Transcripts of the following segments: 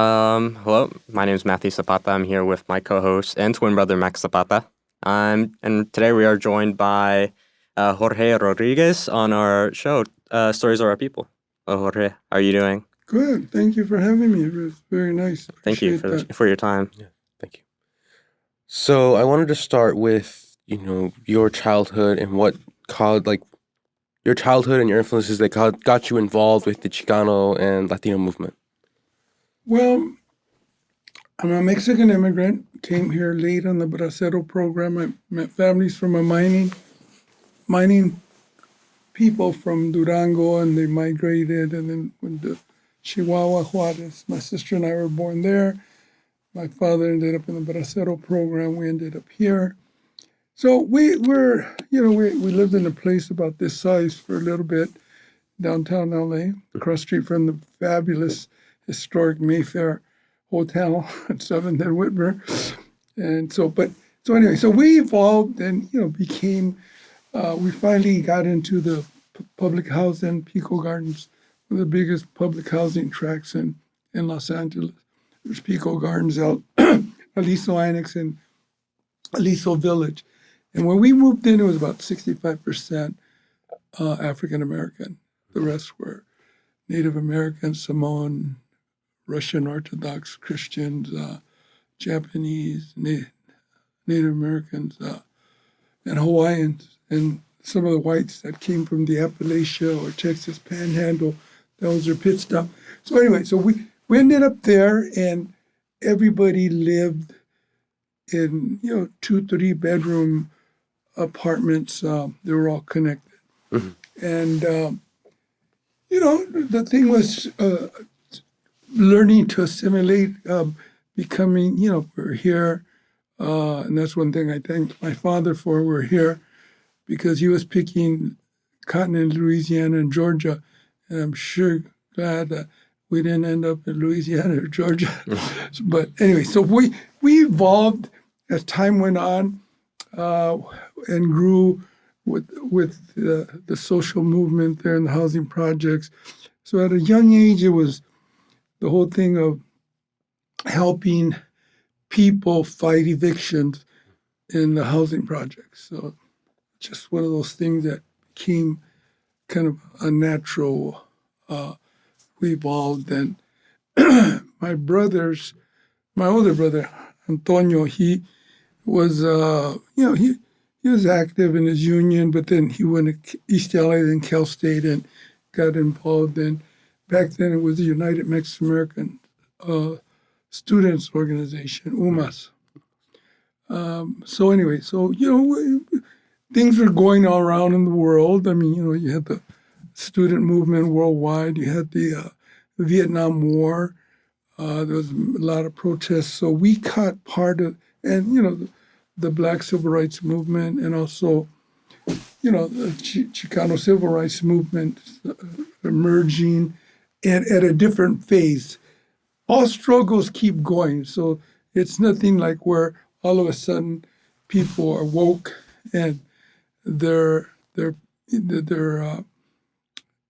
Hello, my name is Matthew Zapata. I'm here with my co-host and twin brother Max Zapata. And today we are joined by Jorge Rodriguez on our show, Stories of Our People. Jorge, how are you doing? Good. Thank you for having me. It was very nice. Thank you Appreciate that. for your time. Yeah, thank you. So I wanted to start with, your childhood and what caused, your childhood and your influences that got you involved with the Chicano and Latino movement. Well, I'm a Mexican immigrant. Came here late on the Bracero Program. I met families from a mining people from Durango, and they migrated and then went to Chihuahua, Juarez. My sister and I were born there. My father ended up in the Bracero Program. We ended up here. So we lived in a place about this size for a little bit, downtown LA, across the street from the fabulous historic Mayfair Hotel at 7th and Whitmer. And so we evolved and, became, we finally got into the public housing, Pico Gardens, one of the biggest public housing tracts in Los Angeles. There's Pico Gardens out, Aliso Annex and Aliso Village. And when we moved in, it was about 65% African American. The rest were Native American, Samoan, Russian Orthodox Christians, Japanese, Native Americans, and Hawaiians, and some of the whites that came from the Appalachia or Texas Panhandle. That was their pit stop. So anyway, so we ended up there, and everybody lived in 2-3 bedroom apartments. They were all connected, and the thing was learning to assimilate, becoming, we're here. And that's one thing I thank my father for. We're here because he was picking cotton in Louisiana and Georgia. And I'm sure glad that we didn't end up in Louisiana or Georgia. But anyway, so we evolved as time went on and grew with the social movement there and the housing projects. So at a young age, it was the whole thing of helping people fight evictions in the housing projects. So just one of those things that became kind of a natural, we evolved. And my older brother, Antonio, he was, he was active in his union, but then he went to East LA, then Cal State, and got involved in, back then it was the United Mexican American Students Organization, UMAS. So anyway, things were going all around in the world. I mean, you had the student movement worldwide. You had the Vietnam War. There was a lot of protests. So we caught part of, and, the Black Civil Rights Movement, and also, the Chicano Civil Rights Movement emerging and at a different phase. All struggles keep going. So it's nothing like where all of a sudden people are woke and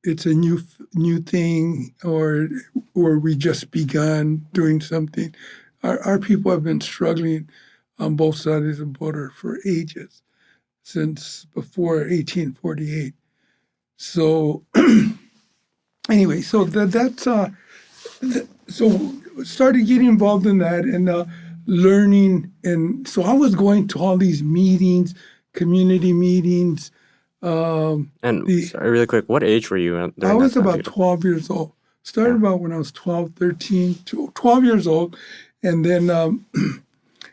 it's a new thing, or we just begun doing something. Our people have been struggling on both sides of the border for ages, since before 1848. So anyway, so so started getting involved in that and learning. And so I was going to all these meetings, community meetings. Sorry, really quick, what age were you I was about 12 years old. Started about when I was 12, 13, 12 years old. And then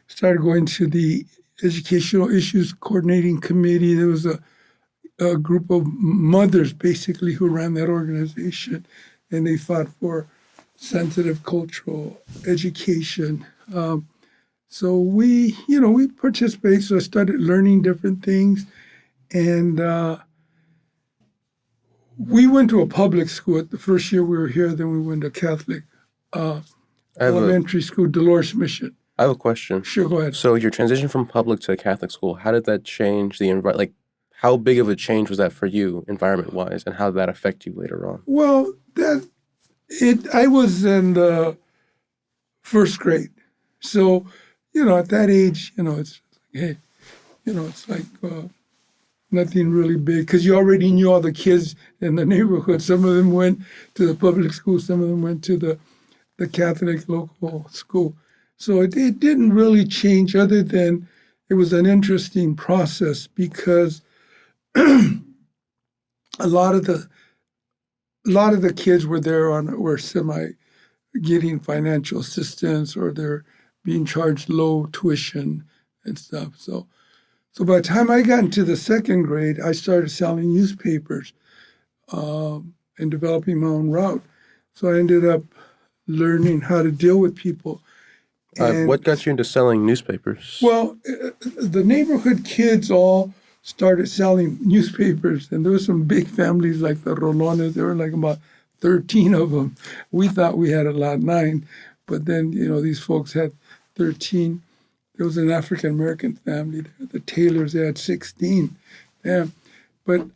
started going to the Educational Issues Coordinating Committee. There was a group of mothers, basically, who ran that organization. And they fought for sensitive cultural education. So we participated. So I started learning different things. And we went to a public school. The first year we were here, then we went to Catholic elementary school, Dolores Mission. I have a question. Sure, go ahead. So your transition from public to Catholic school, how did that change the environment? Like, how big of a change was that for you, environment-wise, and how did that affect you later on? Well, I was in the first grade. So, at that age, it's like, hey, it's like nothing really big because you already knew all the kids in the neighborhood. Some of them went to the public school, some of them went to the Catholic local school. So it didn't really change other than it was an interesting process because a lot of the kids were semi getting financial assistance or they're being charged low tuition and stuff. So by the time I got into the second grade, I started selling newspapers and developing my own route. So I ended up learning how to deal with people. And, what got you into selling newspapers? well, the neighborhood kids all started selling newspapers, and there were some big families like the Rolones. There were like about 13 of them. We thought we had a lot, 9, but then, these folks had 13. There was an African-American family, the Taylors, they had 16. Yeah. But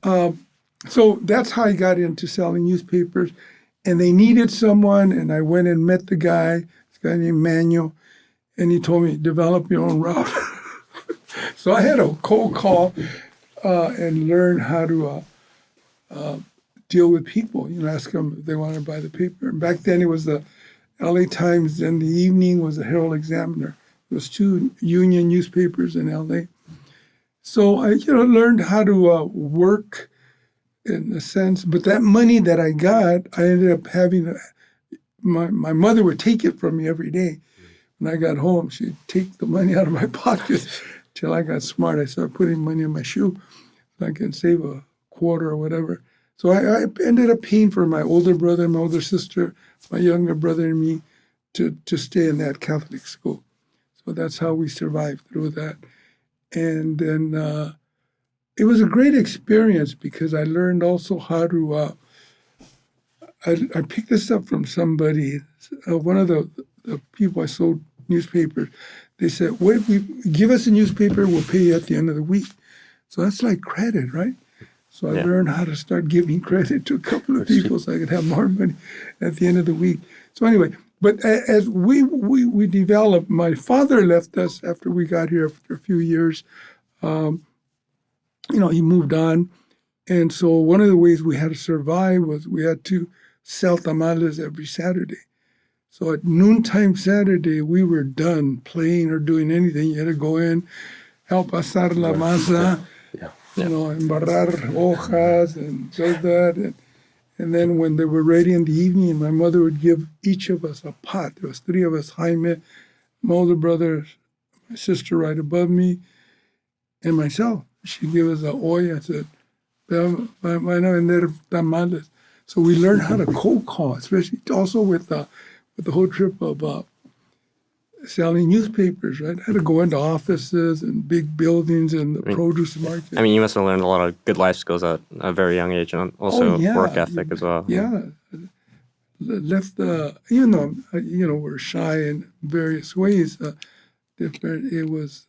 so that's how I got into selling newspapers. And they needed someone, and I went and met the guy, this guy named Manuel, and he told me, develop your own route. So I had a cold call and learn how to deal with people, ask them if they wanted to buy the paper. And back then it was the LA Times, then the evening was the Herald Examiner. There was 2 union newspapers in LA. So I learned how to work in a sense, but that money that I got, I ended up having, my mother would take it from me every day. When I got home, she'd take the money out of my pocket till I got smart. I started putting money in my shoe so I could save a quarter or whatever. So I ended up paying for my older brother, my older sister, my younger brother and me to stay in that Catholic school. So that's how we survived through that. And then it was a great experience because I learned also how to, I picked this up from somebody, one of the people I sold newspapers. They said, what if we give us a newspaper, we'll pay you at the end of the week. So that's like credit, right? So I learned how to start giving credit to a couple of people so I could have more money at the end of the week. So anyway, but as we developed, my father left us after we got here after a few years. He moved on. And so one of the ways we had to survive was we had to sell tamales every Saturday. So at noontime Saturday, we were done playing or doing anything. You had to go in, help asar la masa, embarrar hojas and do that. And then when they were ready in the evening, my mother would give each of us a pot. There was 3 of us, Jaime, my older brother, my sister right above me, and myself. She'd give us a olla. I said, "Van a vender tamales." So we learned how to cold call, especially also with the whole trip of selling newspapers, right? I had to go into offices and big buildings and the produce market. I mean, you must have learned a lot of good life skills at a very young age, and also work ethic as well. Yeah, left even though we're shy in various ways. Different. It was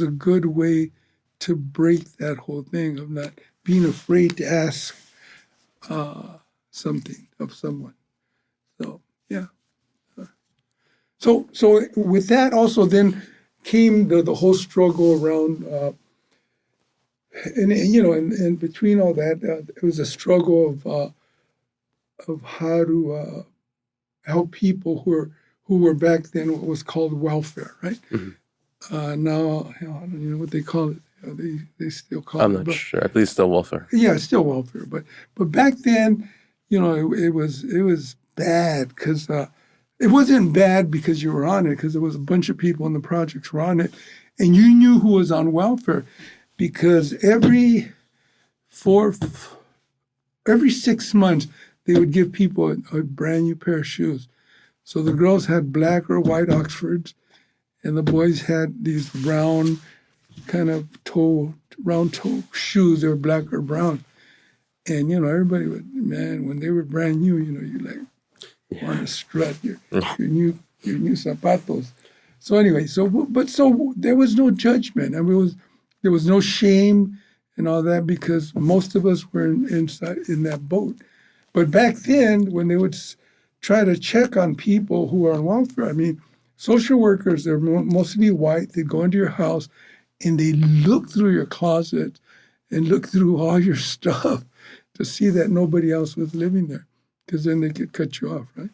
a good way to break that whole thing of not being afraid to ask something of someone. So yeah. So with that also then came the whole struggle around, and between all that, it was a struggle of how to help people who were back then what was called welfare, right? Mm-hmm. Now I don't know what they call it. They still call it. I'm not sure. I believe it's still welfare. Yeah, it's still welfare, but back then, it was bad because. It wasn't bad because you were on it, because there was a bunch of people in the projects were on it, and you knew who was on welfare, because every 6 months they would give people a brand new pair of shoes. So the girls had black or white Oxfords, and the boys had these round kind of round toe shoes. They were black or brown, and everybody would, man, when they were brand new, you like. Want to strut your new zapatos. So anyway, so there was no judgment. I mean, there was no shame and all that because most of us were inside in that boat. But back then, when they would try to check on people who are on welfare. I mean, social workers, they're mostly white. They go into your house and they look through your closet and look through all your stuff to see that nobody else was living there, because then they could cut you off, right?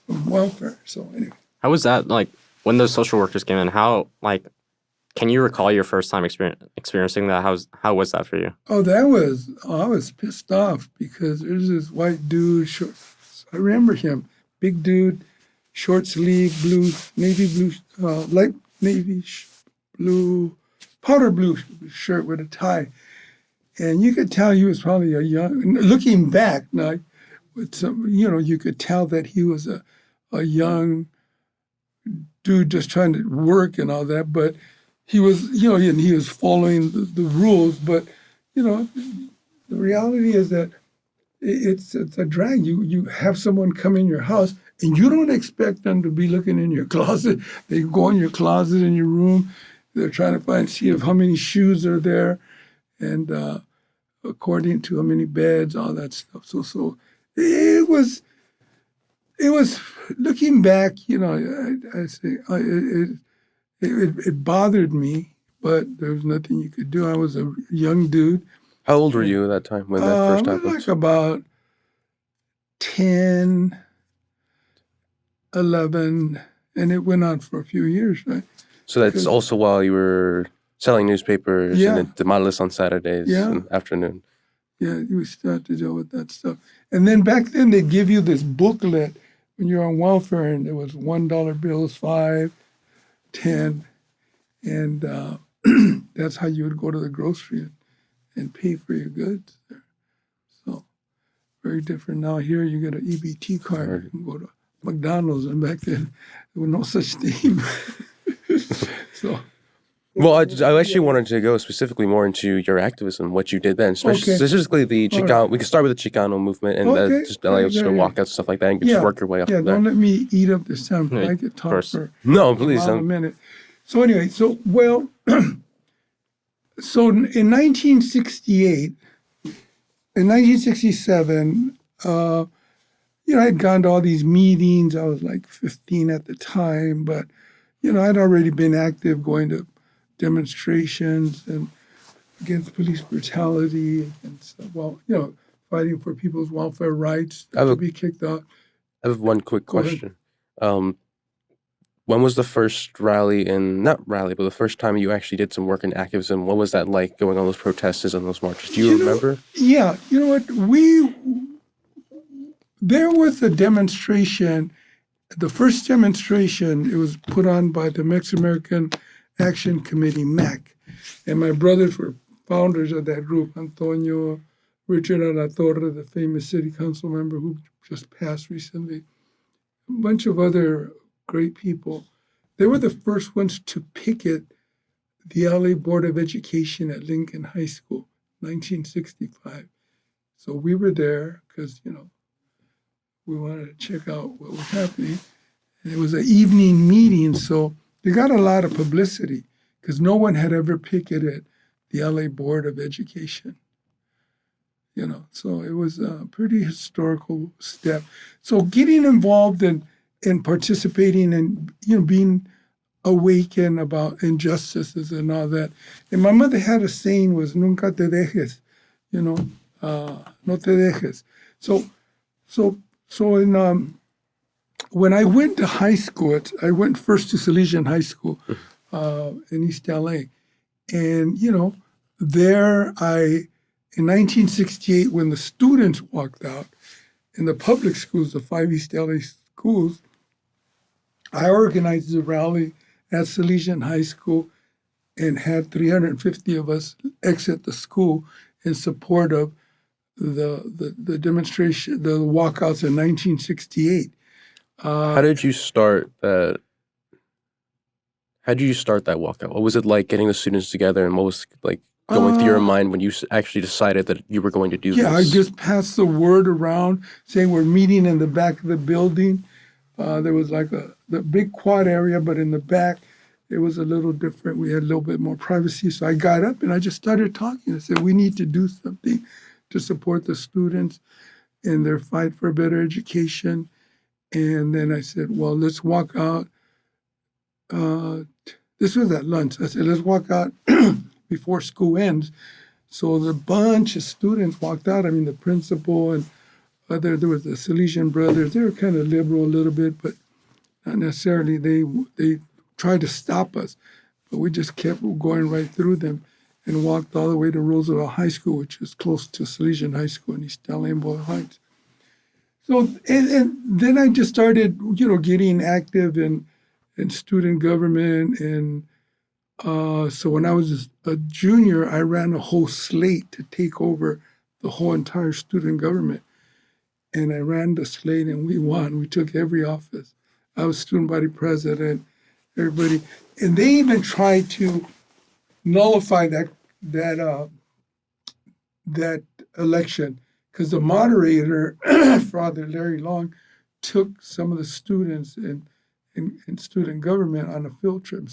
From welfare. So anyway. How was that, like, when those social workers came in? How, like, can you recall your first time experiencing that? How was that for you? Oh, I was pissed off because there's this white dude, I remember him, big dude, short sleeve, navy blue, light navy blue, powder blue shirt with a tie. And you could tell he was probably looking back now, with some, you could tell that he was a young dude just trying to work and all that, but he was, and he was following the rules. But, the reality is that it's a drag. You have someone come in your house and you don't expect them to be looking in your closet. They go in your closet in your room. They're trying to see how many shoes are there, and according to how many beds, all that stuff. So it was looking back, I say it bothered me, but there was nothing you could do. I was a young dude. How old were you at that time when that first happened? Like about 10, 11, and it went on for a few years, right? So that's also while you were selling newspapers and then tamales on Saturdays and afternoon. Yeah, you start to deal with that stuff. And then back then they'd give you this booklet when you're on welfare, and it was $1 bills, 5, 10, and that's how you would go to the grocery and pay for your goods there. So very different. Now here you get an EBT card and go to McDonald's, and back then there was no such thing. So. Well, I actually wanted to go specifically more into your activism, what you did then, specifically the Chicano. We can start with the Chicano movement and just allow you to walkouts, stuff like that, and just work your way up from there. Don't let me eat up this time. I could talk for please, a minute. So anyway, so in 1968, in 1967, I had gone to all these meetings. I was like 15 at the time, but I'd already been active, going to demonstrations and against police brutality and stuff. Well, fighting for people's welfare rights to be kicked out. I have one quick question. When was the first but the first time you actually did some work in activism? What was that like, going on those protests and those marches? Do you remember? Yeah, you know what? There was a demonstration. The first demonstration, it was put on by the Mexican Action Committee, MAC. And my brothers were founders of that group, Antonio, Richard Alatorre, the famous city council member who just passed recently, a bunch of other great people. They were the first ones to picket the LA Board of Education at Lincoln High School, 1965. So we were there because, we wanted to check out what was happening. And it was an evening meeting, so they got a lot of publicity because no one had ever picketed the LA Board of Education. So it was a pretty historical step. So getting involved in participating and, being awakened about injustices and all that. And my mother had a saying was, nunca te dejes, no te dejes. So when I went to high school, I went first to Salesian High School in East LA. And, there in 1968, when the students walked out in the public schools, the 5 East LA schools, I organized a rally at Salesian High School and had 350 of us exit the school in support of the demonstration, the walkouts in 1968. How did you start that? How did you start that walkout? What was it like getting the students together, and what was like going through your mind when you actually decided that you were going to do this? Yeah, I just passed the word around saying we're meeting in the back of the building. There was like the big quad area, but in the back, it was a little different. We had a little bit more privacy. So I got up and I just started talking. I said, we need to do something to support the students in their fight for a better education. And then I said, well, let's walk out. This was at lunch. I said, let's walk out before school ends. So the bunch of students walked out. I mean, the principal and there was the Salesian brothers. They were kind of liberal a little bit, but not necessarily. They tried to stop us, but we just kept going right through them and walked all the way to Roosevelt High School, which is close to Salesian High School in East Boyle Heights. So, and then I just started, getting active in student government. And so when I was a junior, I ran a whole slate to take over the whole entire student government. And I ran the slate and we won. We took every office. I was student body president, everybody. And they even tried to nullify that election, because the moderator, Father Larry Long, took some of the students in student government on a field trip.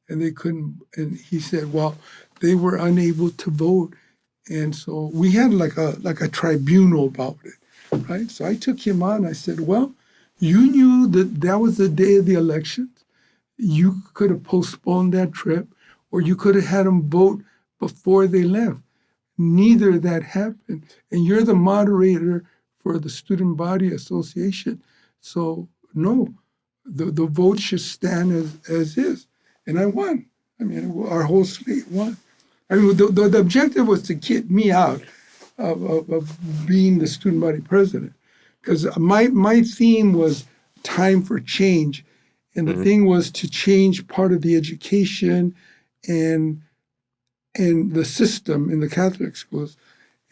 And they couldn't. And he said, well, they were unable to vote, and so we had like a tribunal about it, right? So I took him on. I said, well, you knew that was the day of the elections. You could have postponed that trip, or you could have had them vote before they left. Neither of that happened. And you're the moderator for the Student Body Association. So no, the vote should stand as is. And I won. I mean, our whole slate won. I mean, the objective was to get me out of being the student body president, because my theme was time for change. And the thing was to change part of the education and the system in the Catholic schools.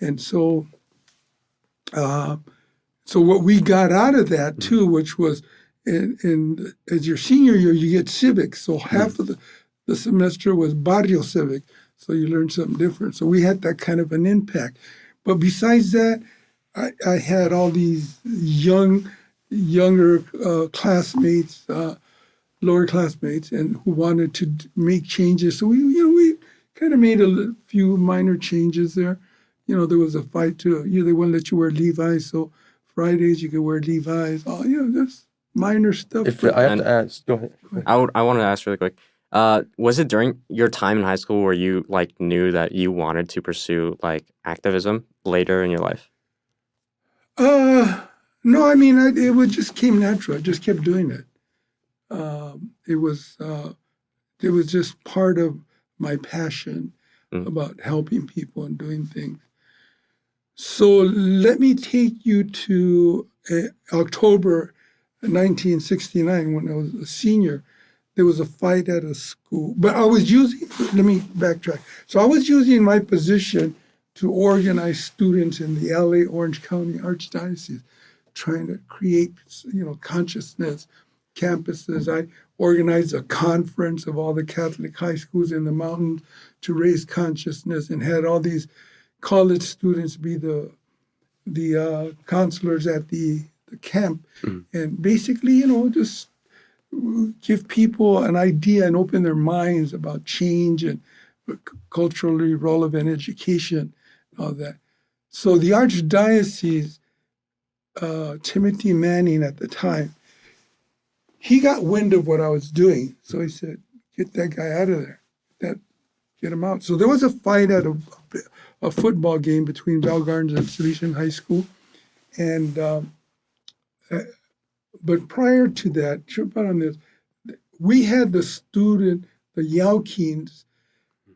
And so what we got out of that too, which was as your senior year, you get civics. So half of the semester was barrio civic. So you learn something different. So we had that kind of an impact. But besides that, I had all these younger classmates, lower classmates, and who wanted to make changes. So we kind of made a few minor changes there. There was a fight to, they wouldn't let you wear Levi's, so Fridays you could wear Levi's. Just minor stuff. If I have to ask, go ahead. I wanted to ask really quick. Was it during your time in high school where you knew that you wanted to pursue activism later in your life? No, I mean it just came natural. I just kept doing it. It was just part of my passion about helping people and doing things. So let me take you to October 1969 when I was a senior. There was a fight at a school, but let me backtrack. So I was using my position to organize students in the LA Orange County Archdiocese, trying to create, consciousness campuses. I organized a conference of all the Catholic high schools in the mountains to raise consciousness, and had all these college students be the counselors at the camp, and basically, just give people an idea and open their minds about change and culturally relevant education, and all that. So the Archdiocese, Timothy Manning at the time, he got wind of what I was doing. So he said, get that guy out of there, get him out. So there was a fight at a football game between Bell Gardens and Salesian High School. And but prior to that, we had the Yelkins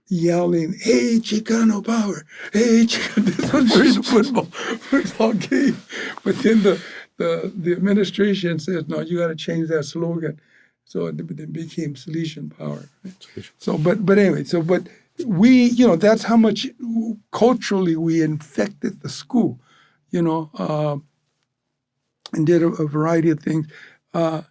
yelling, "Hey, Chicano power! Hey, Chicano!" This was during the football game. But then the administration says, "No, you got to change that slogan." So it became Salesian power. Right? So, but anyway, but we, that's how much culturally we infected the school, and did a variety of things.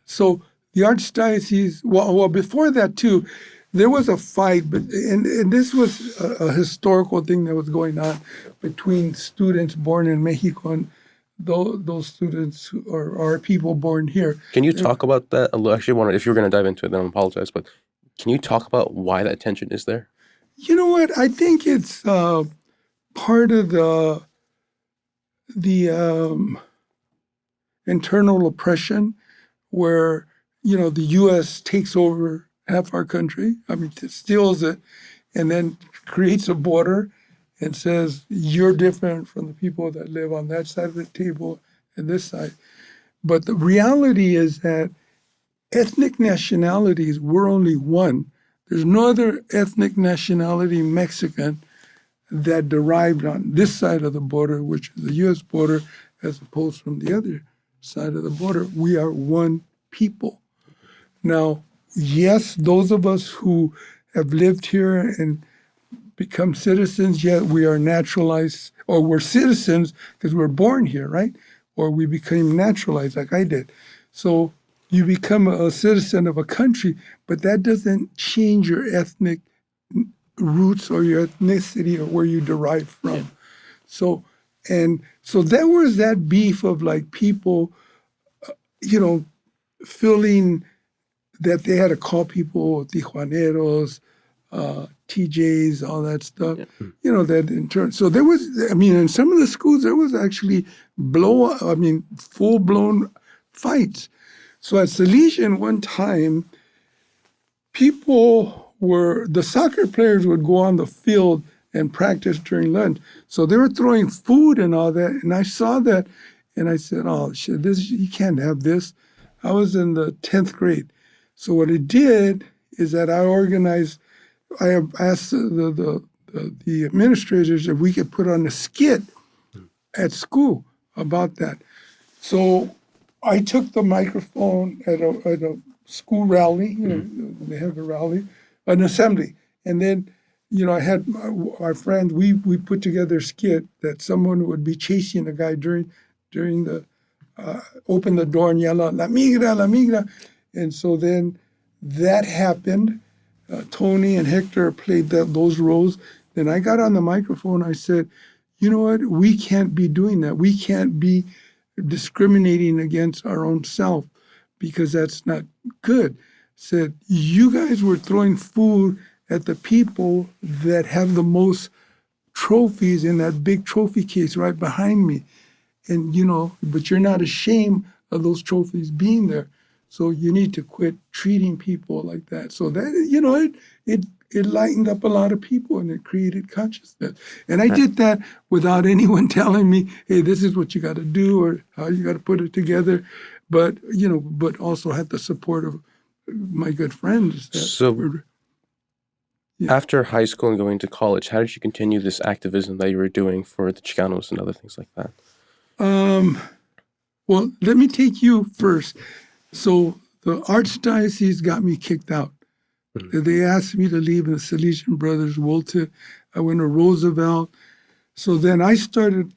So the Archdiocese, well, before that too, there was a fight, and this was a historical thing that was going on between students born in Mexico and those students who are people born here. Can you talk about that? I actually if you're going to dive into it, then I apologize, but can you talk about why that tension is there? You know what? I think it's part of internal oppression where, the U.S. takes over half our country, steals it, and then creates a border and says, you're different from the people that live on that side of the table and this side. But the reality is that ethnic nationalities, we're only one. There's no other ethnic nationality Mexican that derived on this side of the border, which is the U.S. border, as opposed from the other side of the border. We are one people. Now, yes, those of us who have lived here and become citizens, yet we are naturalized, or we're citizens because we're born here, right? Or we became naturalized like I did. So you become a citizen of a country, but that doesn't change your ethnic roots or your ethnicity or where you derive from. Yeah. So there was that beef of like people, feeling that they had to call people Tijuaneros, TJs, all that stuff, that in turn. So there was, in some of the schools, there was actually full-blown fights. So at Salesian one time, the soccer players would go on the field and practice during lunch. So they were throwing food and all that. And I saw that and I said, oh, shit, you can't have this. I was in the 10th grade. So what I did is that I asked the administrators if we could put on a skit at school about that. So I took the microphone at a school rally, they have a rally, an assembly. And then, I had our friends, we put together a skit that someone would be chasing a guy during the, open the door and yell out, La migra, la migra. And so then that happened. Tony and Hector played those roles. Then I got on the microphone. I said, you know what? We can't be doing that. We can't be discriminating against our own self because that's not good. Said, you guys were throwing food at the people that have the most trophies in that big trophy case right behind me. And, but you're not ashamed of those trophies being there. So you need to quit treating people like that. So that, it lightened up a lot of people and it created consciousness. And I did that without anyone telling me, hey, this is what you got to do or how you got to put it together. But, but also had the support of my good friends. After high school and going to college, how did you continue this activism that you were doing for the Chicanos and other things like that? Well, let me take you first. So the Archdiocese got me kicked out. Mm-hmm. They asked me to leave, and the Salesian Brothers wilted. I went to Roosevelt. So then I started,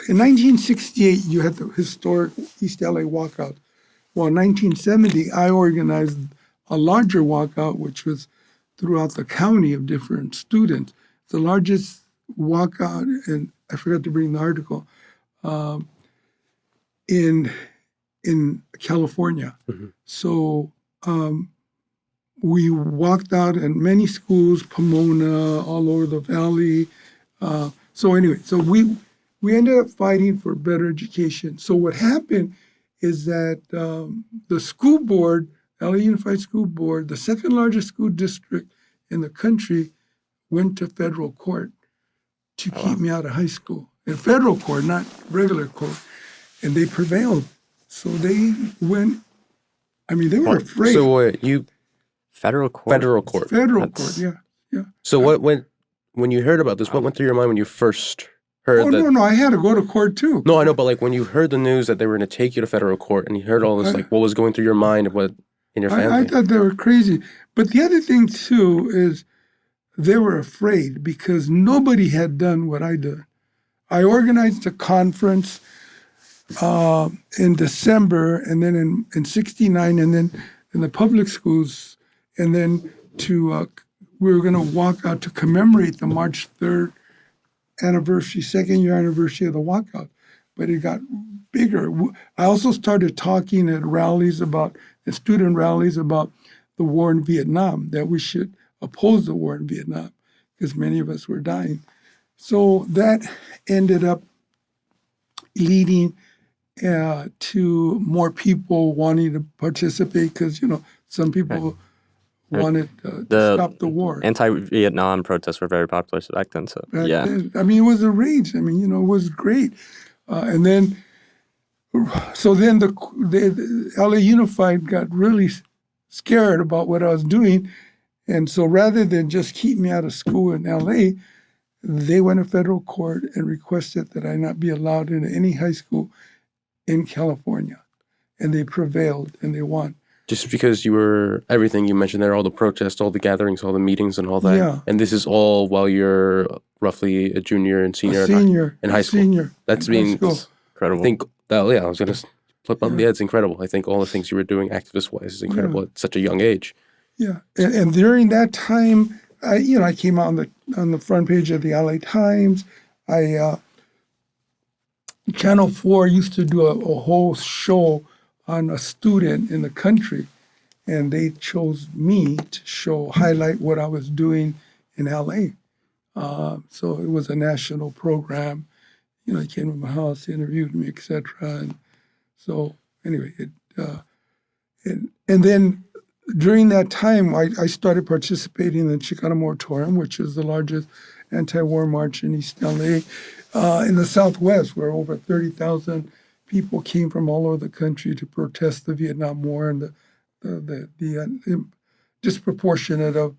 in 1968, you had the historic East LA walkout. Well, in 1970, I organized a larger walkout, which was throughout the county of different students. The largest walkout, and I forgot to bring the article, in California. Mm-hmm. So we walked out in many schools, Pomona, all over the valley. So we ended up fighting for better education. So what happened is that the school board, LA Unified School Board, the second largest school district in the country, went to federal court to keep me out of high school. In federal court, not regular court. And they prevailed. So they went, they were afraid. So what, Federal court? Federal court, yeah. So when you heard about this, what went through your mind when you first heard that? No, I had to go to court too. No, I know, but like when you heard the news that they were going to take you to federal court and you heard all this, what was going through your mind and what in your family? I thought they were crazy. But the other thing too is they were afraid because nobody had done what I did. I organized a conference in December, and then in 69, and then in the public schools, and then we were going to walk out to commemorate the March 3rd anniversary, second year anniversary of the walkout. But it got bigger. I also started talking at student rallies about the war in Vietnam, that we should oppose the war in Vietnam because many of us were dying. So that ended up leading to more people wanting to participate because, some people wanted to stop the war. Anti-Vietnam protests were very popular back then. So Back then. I mean, it was a rage. I mean, it was great. And then, so then the LA Unified got really scared about what I was doing. And so rather than just keep me out of school in LA, they went to federal court and requested that I not be allowed into any high school in California. And they prevailed and they won. Just because you were everything you mentioned there, all the protests, all the gatherings, all the meetings and all that. Yeah. And this is all while you're roughly a junior and senior in high school. Senior. That's incredible. Incredible. I think I was going to flip up. Yeah, it's incredible. I think all the things you were doing activist-wise is incredible at such a young age. Yeah. And during that time, I came out on the front page of the LA Times. Channel 4 used to do a whole show on a student in the country, and they chose me to highlight what I was doing in LA. So it was a national program. He came to my house, interviewed me, etc. And so anyway, and then during that time, I started participating in the Chicano Moratorium, which is the largest anti-war march in East LA, in the Southwest, where over 30,000 people came from all over the country to protest the Vietnam War and the disproportionate of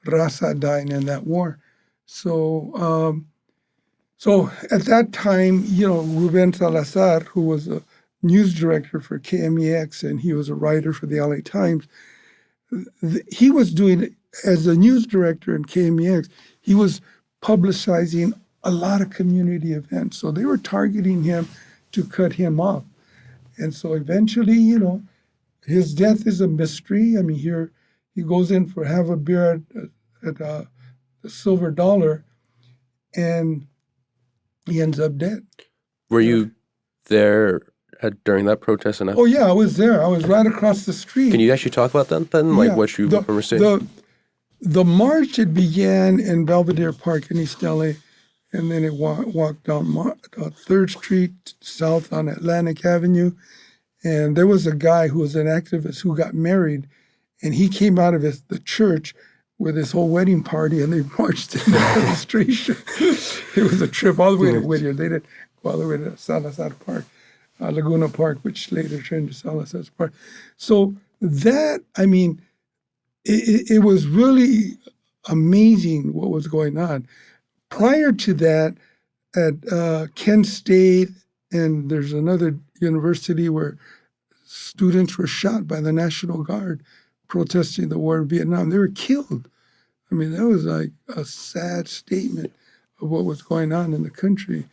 raza dying in that war. So, so at that time, Ruben Salazar, who was a news director for KMEX, and he was a writer for the LA Times, he was doing, as a news director in KMEX, he was publicizing a lot of community events. So they were targeting him to cut him off. And so eventually, his death is a mystery. I mean, here he goes in for have a beer at the Silver Dollar, and he ends up dead. Were you there during that protest? Oh, yeah, I was there. I was right across the street. Can you actually talk about that then? Like what you remember seeing? The march, it began in Belvedere Park in East LA, and then it walked down 3rd Street south on Atlantic Avenue. And there was a guy who was an activist who got married, and he came out of the church with his whole wedding party, and they marched in the demonstration. It was a trip all the way to Whittier. They didn't go all the way to Salazar Park, Laguna Park, which later turned to Salazar Park. So that, I mean, it was really amazing what was going on. Prior to that, at Kent State, and there's another university where students were shot by the National Guard protesting the war in Vietnam. They were killed. I mean, that was like a sad statement of what was going on in the country.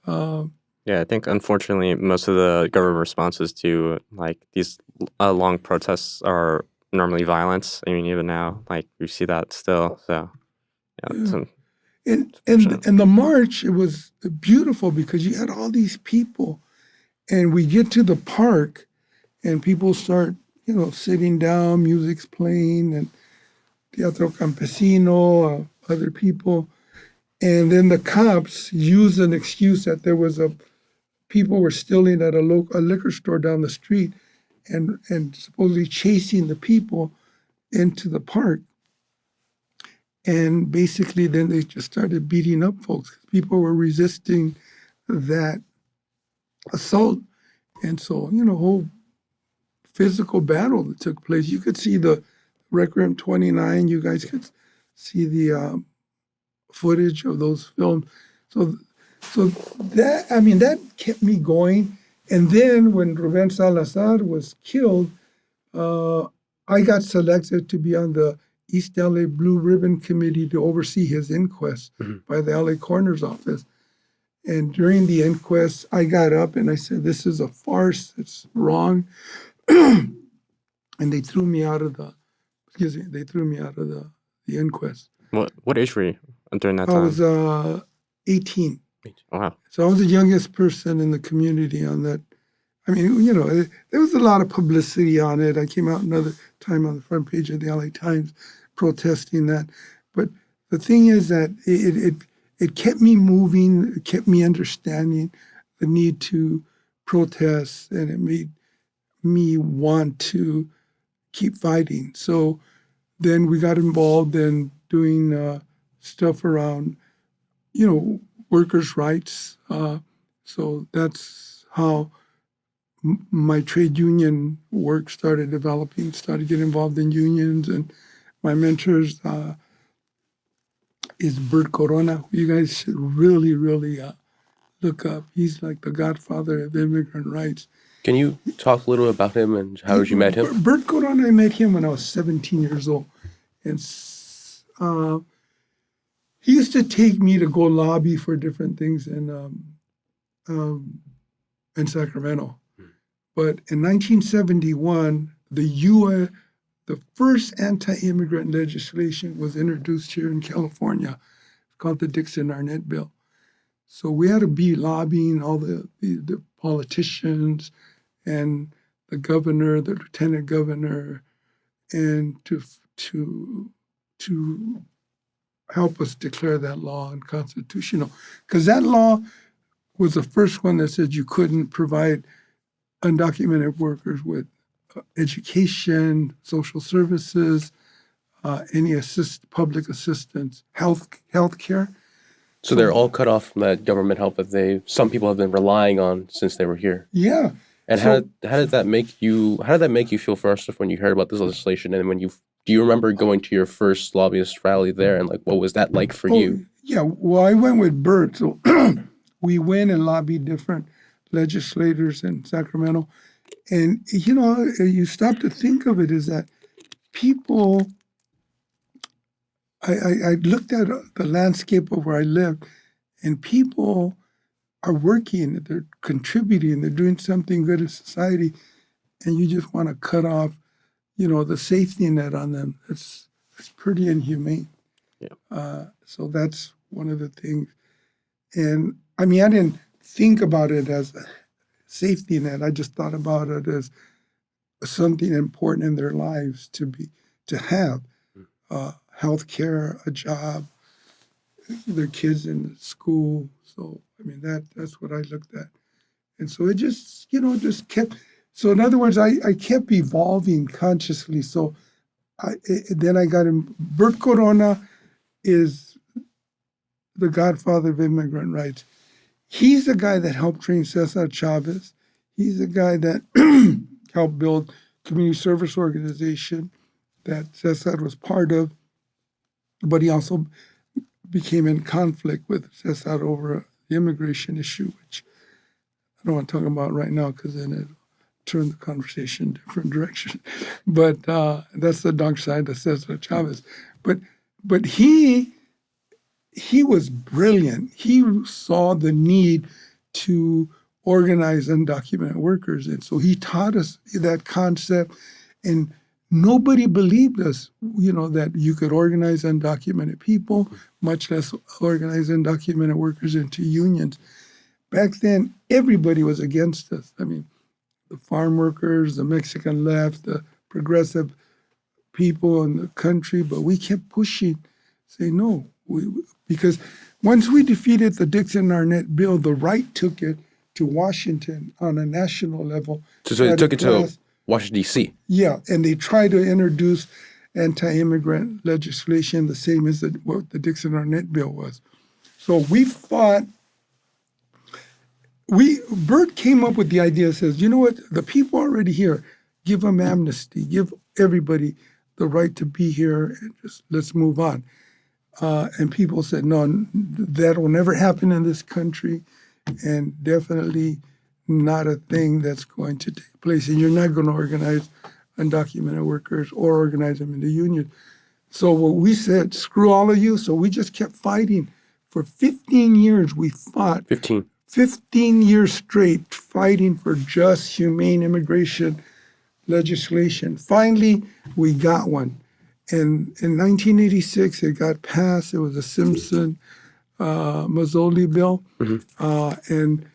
Yeah, I think unfortunately most of the government responses to like these long protests are normally violence. I mean, even now, like we see that still. So, yeah. And the march, it was beautiful because you had all these people, and we get to the park, and people start, sitting down, music's playing, and Teatro Campesino, other people, and then the cops use an excuse that there was people were stealing at a liquor store down the street, and supposedly chasing the people into the park. And basically then they just started beating up folks. People were resisting that assault. And so, whole physical battle that took place. You could see the Requiem 29. You guys could see the footage of those films. So that, I mean, that kept me going. And then when Ruben Salazar was killed, I got selected to be on the East LA Blue Ribbon Committee to oversee his inquest by the LA Coroner's Office. And during the inquest, I got up and I said, "This is a farce. It's wrong." And they threw me out of the inquest. What age were you during that time? I was 18. Wow. So I was the youngest person in the community on that. I mean, there was a lot of publicity on it. I came out another time on the front page of the LA Times protesting that. But the thing is that it kept me moving, it kept me understanding the need to protests, and it made me want to keep fighting. So then we got involved in doing stuff around, workers' rights. So that's how my trade union work started developing, started getting involved in unions. And my mentors is Bert Corona, who you guys should really, really look up. He's like the godfather of immigrant rights. Can you talk a little about him and how did you met him? Bert Corona, I met him when I was 17 years old. And he used to take me to go lobby for different things in Sacramento. But in 1971, the first anti-immigrant legislation was introduced here in California, called the Dixon-Arnett Bill. So we had to be lobbying all the politicians and the governor, the lieutenant governor, and to help us declare that law unconstitutional. Because that law was the first one that said you couldn't provide undocumented workers with education, social services, any public assistance, health care. So they're all cut off from that government help that some people have been relying on since they were here. Yeah. And how did that make you feel first when you heard about this legislation, and do you remember going to your first lobbyist rally there, and what was that like for you? Yeah, well, I went with Bert, so we went and lobbied different legislators in Sacramento, and you stop to think of it is that people. I looked at the landscape of where I lived, and people are working, they're contributing, they're doing something good in society, and you just want to cut off, the safety net on them. It's pretty inhumane. Yeah. So that's one of the things. And I mean, I didn't think about it as a safety net. I just thought about it as something important in their lives to have. Health care, a job, their kids in school. So, I mean, that's what I looked at. And so it just kept. So in other words, I kept evolving consciously. So then I got him. Bert Corona is the godfather of immigrant rights. He's the guy that helped train Cesar Chavez. He's the guy that helped build community service organization that Cesar was part of. But he also became in conflict with Cesar over the immigration issue, which I don't want to talk about right now because then it turned the conversation in a different direction. But that's the dark side of Cesar Chavez. But he was brilliant. He saw the need to organize undocumented workers. And so he taught us that concept, and nobody believed us, that you could organize undocumented people, much less organize undocumented workers into unions. Back then, everybody was against us. I mean, the farm workers, the Mexican left, the progressive people in the country, but we kept pushing, saying no. Because once we defeated the Dixon-Arnett Bill, the right took it to Washington on a national level. So they took it to Washington, D.C. Yeah, and they tried to introduce anti-immigrant legislation the same as what the Dixon-Arnett Bill was. So we fought. Bert came up with the idea, says, you know what, the people already here, give them amnesty, give everybody the right to be here, and just let's move on. And people said, no, that will never happen in this country, and definitely not a thing that's going to take place. And you're not going to organize undocumented workers or organize them into unions. So what we said, screw all of you. So we just kept fighting. For 15 years, we fought. 15 years straight fighting for just humane immigration legislation. Finally, we got one. And in 1986, it got passed. It was a Simpson-Mazzoli bill. And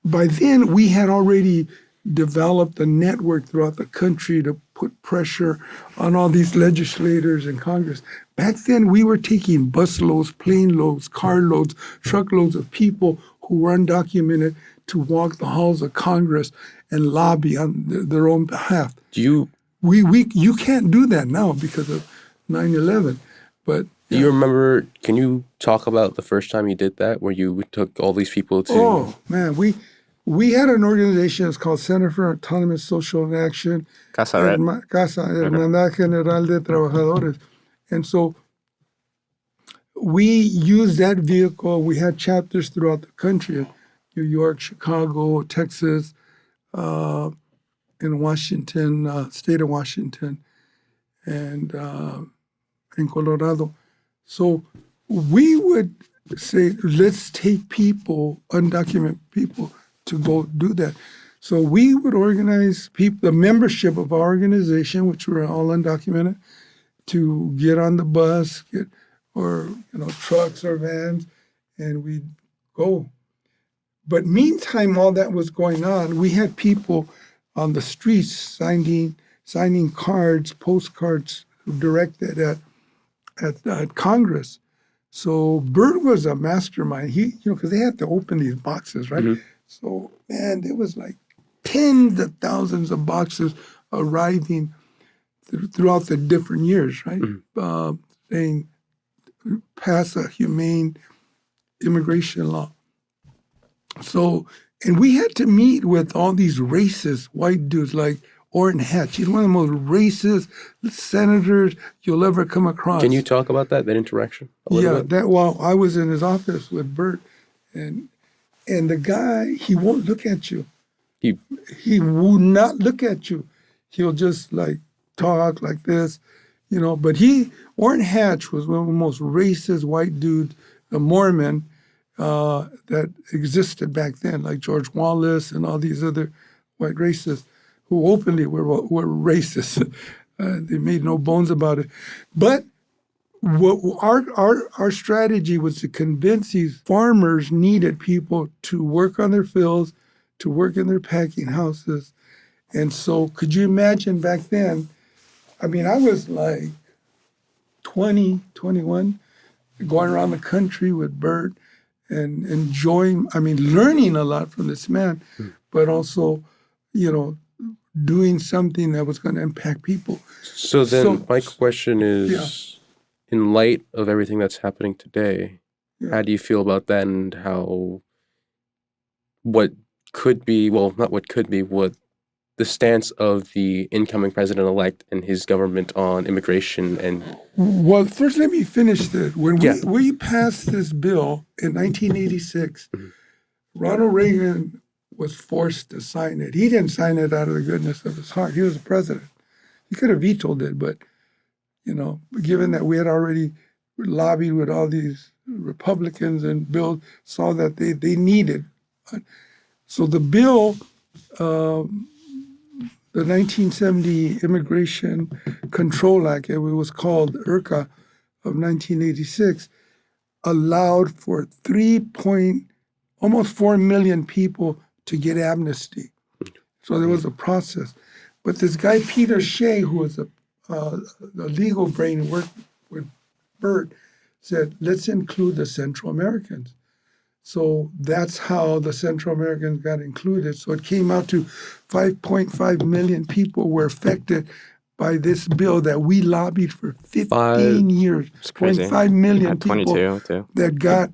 by then, we had already developed a network throughout the country to put pressure on all these legislators in Congress. Back then, we were taking bus loads, plane loads, car loads, truckloads of people who were undocumented to walk the halls of Congress and lobby on their own behalf. Do You can't do that now because of 9/11. But you remember, can you talk about the first time you did that, where you took all these people to... Oh, man, we had an organization, it's called Center for Autonomous Social Action. Casa, right? Casa, Hermandad General de Trabajadores. And so we used that vehicle. We had chapters throughout the country, New York, Chicago, Texas, in Washington, state of Washington, and in Colorado. So we would say, let's take people, undocumented people, to go do that. So we would organize people, the membership of our organization, which were all undocumented, to get on the bus, or trucks or vans, and we'd go. But meantime, all that was going on, we had people on the streets signing cards, postcards directed at Congress. So Bert was a mastermind. He, because they had to open these boxes, right? Mm-hmm. So, man, there was like tens of thousands of boxes arriving throughout the different years, right? Mm-hmm. Saying, pass a humane immigration law. So, and we had to meet with all these racist white dudes like Orrin Hatch. He's one of the most racist senators you'll ever come across. Can you talk about that interaction a little bit? I was in his office with Bert, and the guy, he won't look at you. He will not look at you. He'll just like talk like this, but Orrin Hatch was one of the most racist white dudes, the Mormon, that existed back then, like George Wallace and all these other white racists who openly were racist. They made no bones about it. But what our strategy was to convince these farmers needed people to work on their fields, to work in their packing houses. And so could you imagine back then, I mean, I was like 20, 21, going around the country with Bert and enjoying, learning a lot from this man, but also, doing something that was going to impact people. So then my question is, in light of everything that's happening today, how do you feel about that, and what the stance of the incoming president-elect and his government on immigration and... Well, first let me finish this. When we passed this bill in 1986, Ronald Reagan was forced to sign it. He didn't sign it out of the goodness of his heart. He was the president. He could have vetoed it, but, given that we had already lobbied with all these Republicans and Bill saw that they needed. So the bill, the 1970 Immigration Control Act, it was called IRCA of 1986, allowed for almost 4 million people to get amnesty. So there was a process. But this guy, Peter Shea, who was a legal brain who worked with Bert, said, let's include the Central Americans. So that's how the Central Americans got included. So it came out to 5.5 million people were affected by this bill that we lobbied for 15 years. It's crazy. 0.5 million people 22 too. that got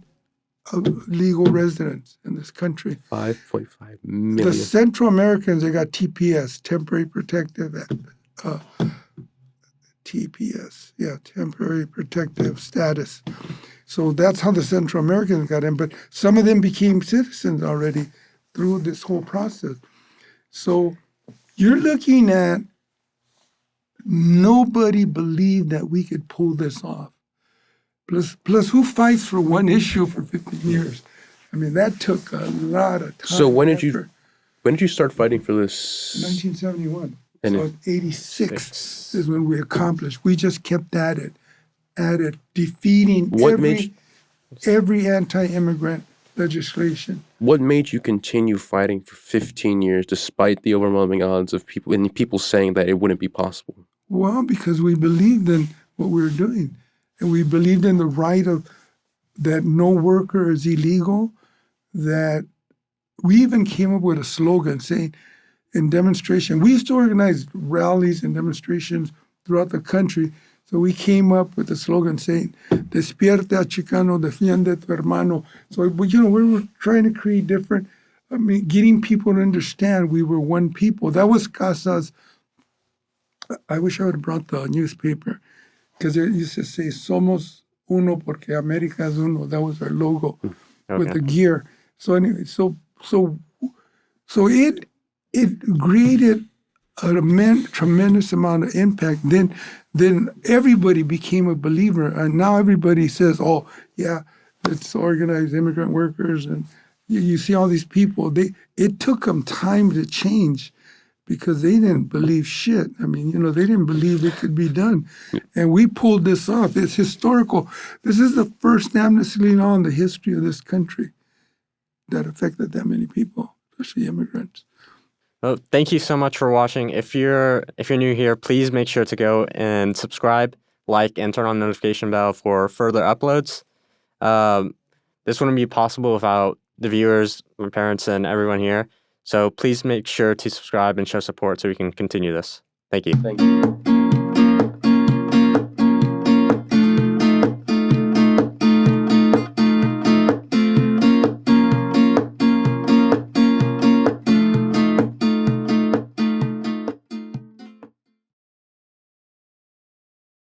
legal residence in this country. 5.5 million. The Central Americans, they got TPS, temporary protective temporary protective status. So that's how the Central Americans got in. But some of them became citizens already through this whole process. So you're looking at nobody believed that we could pull this off. Plus, who fights for one issue for 15 years? That took a lot of time. So when did you start fighting for this? 1971. So 86 is when we accomplished. We just kept at it, defeating every anti-immigrant legislation. What made you continue fighting for 15 years despite the overwhelming odds of people saying that it wouldn't be possible? Well, because we believed in what we were doing. And we believed in the right that no worker is illegal, that we even came up with a slogan saying, in demonstration, we used to organize rallies and demonstrations throughout the country. So we came up with a slogan saying, Despierta Chicano, defiende tu hermano. So, we were trying to create different, getting people to understand we were one people. That was Casa's, I wish I would have brought the newspaper, because it used to say, Somos uno porque América es uno. That was our logo with the gear. So anyway, so it created a tremendous amount of impact. Then everybody became a believer, and now everybody says, "Oh, yeah, let's organize immigrant workers." And you see all these people. It took them time to change because they didn't believe shit. I mean, they didn't believe it could be done, and we pulled this off. It's historical. This is the first amnesty law in the history of this country that affected that many people, especially immigrants. Well, thank you so much for watching. If you're new here, please make sure to go and subscribe, like, and turn on the notification bell for further uploads. This wouldn't be possible without the viewers, my parents, and everyone here. So please make sure to subscribe and show support so we can continue this. Thank you. Thank you.